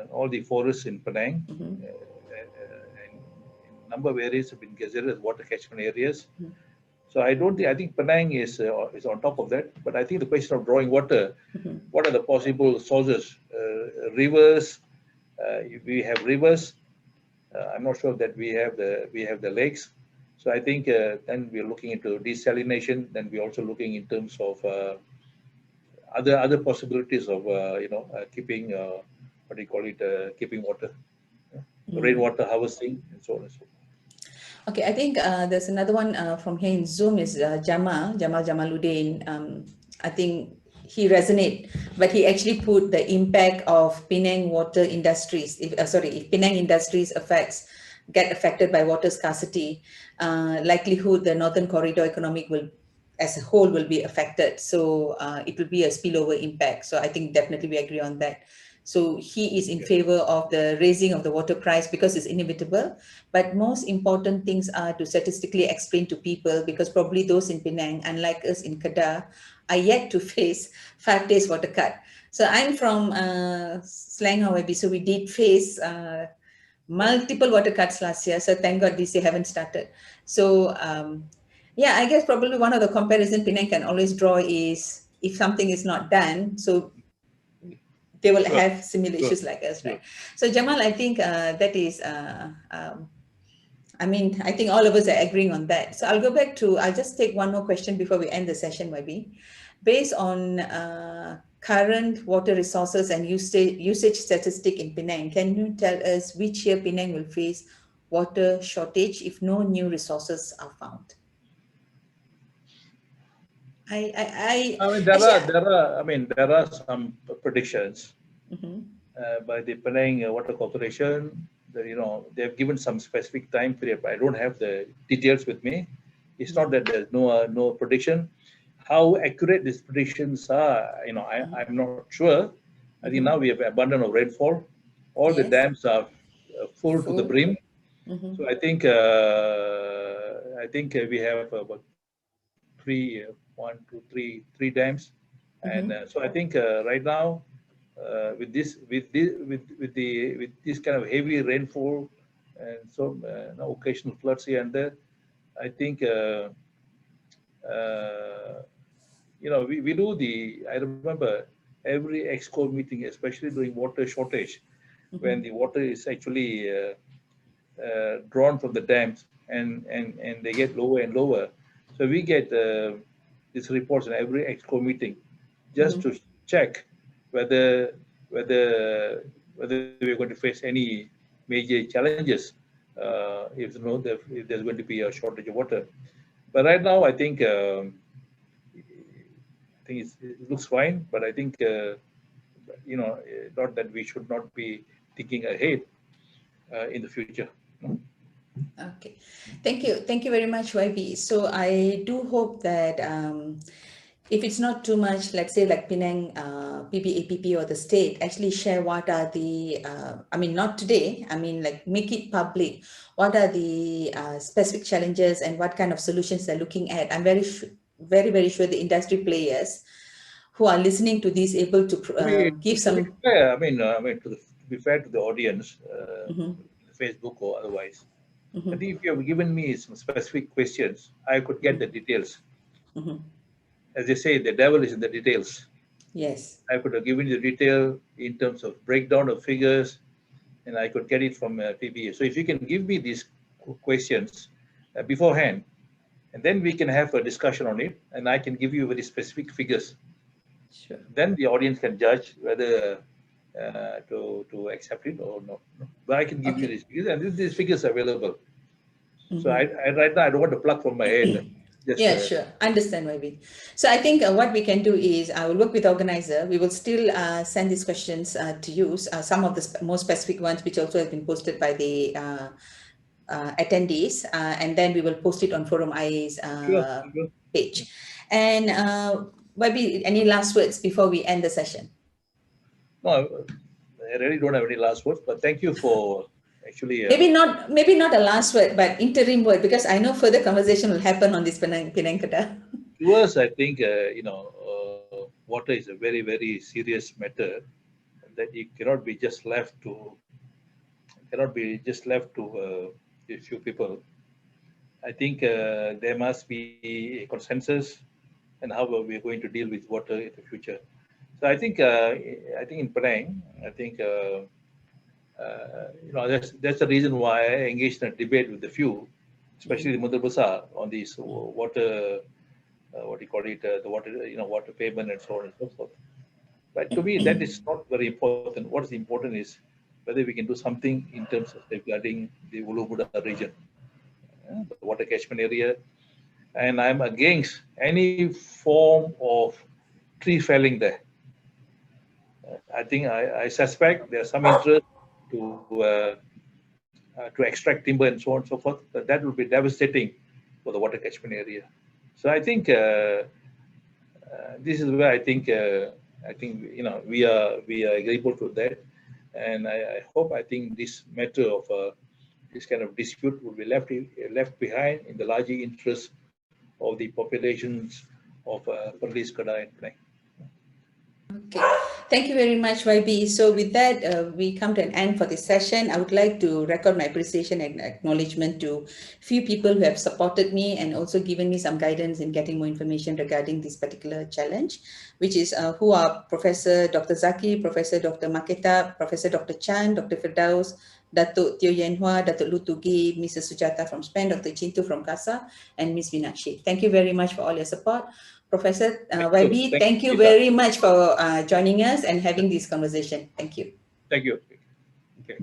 Speaker 2: all the forests in Penang, and in number of areas have been gazetted as water catchment areas. So I think Penang is on top of that. But I think the question of drawing water, what are the possible sources? Rivers, we have rivers. I'm not sure that we have the lakes. So I think then we're looking into desalination. Then we're also looking in terms of other possibilities of keeping what do you call it, keeping water,
Speaker 1: Mm.
Speaker 2: rainwater harvesting, and so on and so forth.
Speaker 1: Okay, I think there's another one from here in Zoom is Jamal Jamaluddin. I think he resonate, but he actually put the impact of Penang water industries. If Penang industries get affected by water scarcity, likelihood the Northern Corridor economic will, as a whole, will be affected. So it will be a spillover impact. So I think definitely we agree on that. So he is in
Speaker 2: Yeah.
Speaker 1: favor of the raising of the water price because it's inevitable. But most important things are to statistically explain to people, because probably those in Penang, unlike us in Kedah, are yet to face 5 days water cut. So I'm from Selangor, maybe. So we did face multiple water cuts last year. So thank God this year haven't started. So yeah, I guess probably one of the comparison Penang can always draw is if something is not done, so they will
Speaker 2: Sure,
Speaker 1: have similar
Speaker 2: sure,
Speaker 1: issues like us,
Speaker 2: sure.
Speaker 1: right? So Jamal, I think that is I mean, I think all of us are agreeing on that. So I'll just take one more question before we end the session, maybe. Based on current water resources and usage statistic in Penang, can you tell us which year Penang will face water shortage if no new resources are found?
Speaker 2: I mean,
Speaker 1: Actually,
Speaker 2: there are some predictions
Speaker 1: mhm,
Speaker 2: by the Penang Water Corporation. That, they have given some specific time period, but I don't have the details with me. It's not
Speaker 1: mhm,
Speaker 2: that there's no prediction. How accurate these predictions are,
Speaker 1: mhm,
Speaker 2: I'm not sure. I think now
Speaker 1: mhm.
Speaker 2: we have abundance of rainfall. All the
Speaker 1: Yes,
Speaker 2: dams are full to the
Speaker 1: full.
Speaker 2: brim.
Speaker 1: Mhm,
Speaker 2: So I think we have about three, one, two, three dams, and
Speaker 1: mhm,
Speaker 2: so I think right now with this kind of heavy rainfall and so occasional floods here and there, I think we do I remember every exco meeting, especially during water shortage, when
Speaker 1: mhm,
Speaker 2: the water is actually drawn from the dams and they get lower and lower. So we get these reports in every exco meeting just
Speaker 1: mhm.
Speaker 2: to check whether whether whether we're going to face any major challenges if there's going to be a shortage of water. But right now, I think it looks fine. But I think not that we should not be thinking ahead in the future.
Speaker 1: Okay, thank you. Thank you very much, YB. So I do hope that if it's not too much, let's say like Penang, PBAPP or the state actually share what are the, I mean, not today, I mean, like make it public. What are the specific challenges and what kind of solutions they're looking at? I'm very, very sure the industry players who are listening to this able to give
Speaker 2: To be
Speaker 1: some.
Speaker 2: fair, to be fair to the audience,
Speaker 1: Mhm,
Speaker 2: Facebook or otherwise, I
Speaker 1: mhm,
Speaker 2: think if you have given me some specific questions, I could get the details.
Speaker 1: mhm.
Speaker 2: As they say, the devil is in the details.
Speaker 1: Yes,
Speaker 2: I could have given you the detail in terms of breakdown of figures, and I could get it from PBA. So if you can give me these questions beforehand, and then we can have a discussion on it, and I can give you very specific figures.
Speaker 1: sure.
Speaker 2: Then the audience can judge whether to accept it or not. But I can give you
Speaker 1: Okay.
Speaker 2: these figures, and these figures are available. So
Speaker 1: Mhm.
Speaker 2: I right now I don't want to plug from my head. Just
Speaker 1: Yeah, sure. Understand, maybe. So I think what we can do is I will work with the organizer. We will still send these questions to you, some of the more specific ones, which also have been posted by the attendees, and then we will post it on Forum IA's
Speaker 2: sure, sure.
Speaker 1: page. And maybe any last words before we end the session?
Speaker 2: No, I really don't have any last words, but thank you for actually.
Speaker 1: Maybe not a last word, but interim word, because I know further conversation will happen on this Penang Kedah.
Speaker 2: To us, I think water is a very very serious matter that it cannot be just left to a few people. I think there must be a consensus and how we're going to deal with water in the future. So I think in Penang, I think that's the reason why I engaged in a debate with a few, especially the Mundra Besar, on these water, what do you call it, the water, water payment and so on and so forth. But to me, that is not very important. What is important is whether we can do something in terms of safeguarding the Ulu Buddha region, the water catchment area. And I'm against any form of tree felling there. I think I suspect there's some interest to extract timber and so on and so forth. But that would be devastating for the water catchment area. So I think this is where I think we are agreeable to that, and I hope I think this matter of this kind of dispute will be left behind in the larger interest of the populations of Perlis, Kedah, and Penang.
Speaker 1: Okay, thank you very much, YB. So with that, we come to an end for this session. I would like to record my appreciation and acknowledgement to few people who have supported me and also given me some guidance in getting more information regarding this particular challenge, which is who are Professor Dr. Zaki, Professor Dr. Maketa, Professor Dr. Chan, Dr. Firdaus, Datuk Teo Yen Hua, Datuk Lutugi, Mrs. Sujata from Spain, Dr. Chintu from CASA, and Ms. Vinakshi. Thank you very much for all your support. Professor YB, thank you
Speaker 2: Lisa.
Speaker 1: very much for joining us and having this conversation. Thank you.
Speaker 2: Thank you. Okay.